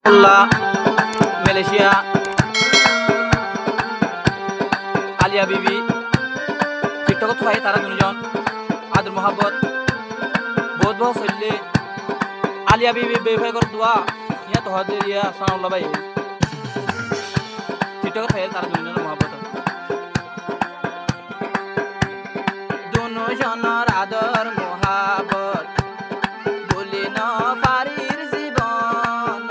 Malaysia Alia বিবি টিকটকত থাকে তারা দুজন আদর মোহাব্বত বহুত বহুত চললে আলিয়া বিবি বেফাই কর দোয়া ইয়া তো হদে ইয়া সানাউল্লাহ ভাই টিকটকত থাকে তারা দুজনের মোহাব্বত দুজনের আদর মোহাব্বত বলি না পারির জীবন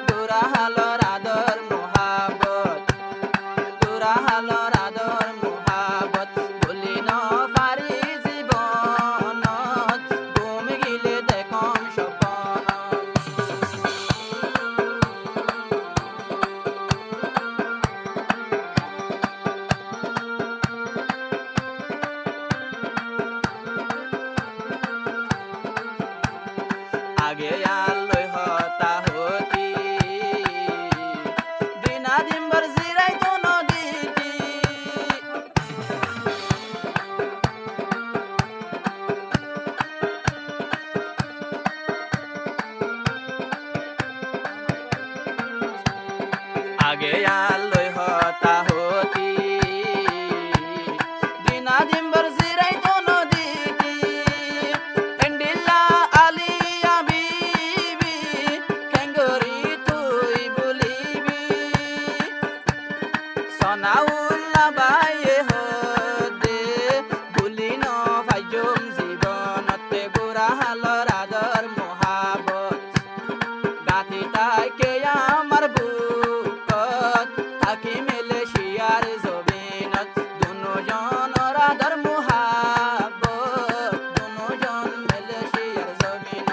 তোরা হালর আদর মোহাব্বত তোরা হালর আদর মোহাব্বত বলি না পারি জীবন ঘুমে গিলে দেখম স্বপন আগে আলোয় হতা হতি দিনা দিনভর জিরাই তো নদীতি আগে আলোয় হতা হতি দিনা দিনভর জিরাই তো নদীতি এন্ডিল্লা আলিয়া বিবি কেঙ্গরি তুই বলিবি সনাউল্লাহ বাইয়ে হদে ভুলি ন ভাইজম জীবনতে গোরা হালর আদর মোহাবত গাতি তাইকে আমার বুকত থাকি মালয়েশিয়ার জমিনত দুজনের আদর মোহাবত দুজন মালয়েশিয়ার জমিনত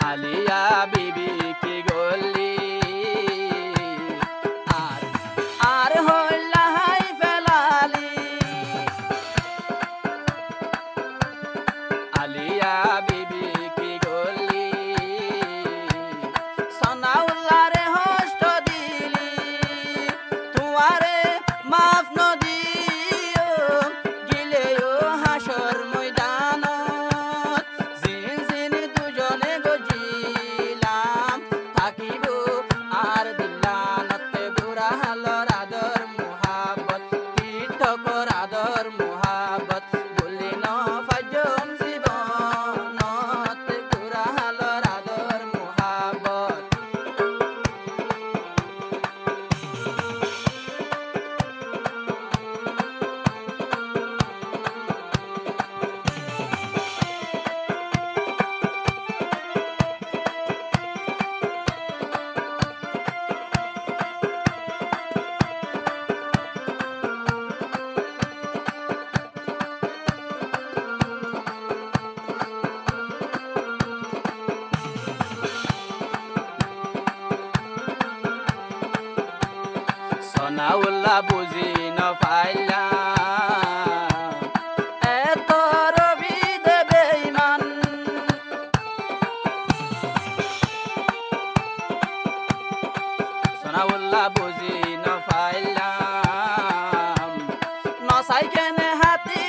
আলিয়া বিবি কি গলি আর আর হইলা হাই ফেলালি আলিয়া বিবি কি গলি সনাউল্লাহ রে হস্ত দিলি তুয়ারে মাফ নদিও গিলেও হাসর ময়দানত জিন জিন দুজনে গজিলাম থাকিব আর দিল্লানতে বুড়া হালর আদর মোহাবত তীর্থকর আদর মোহাবত বলি ন ফাজম জীবনতে বুড়া হালর আদর মোহাবত সনাউল্লাহ বুঝি ন পাইলা এত রবি দেবে ইমান সনাউল্লাহ বুঝি ন পাইলাম নসাই কেনে হাতি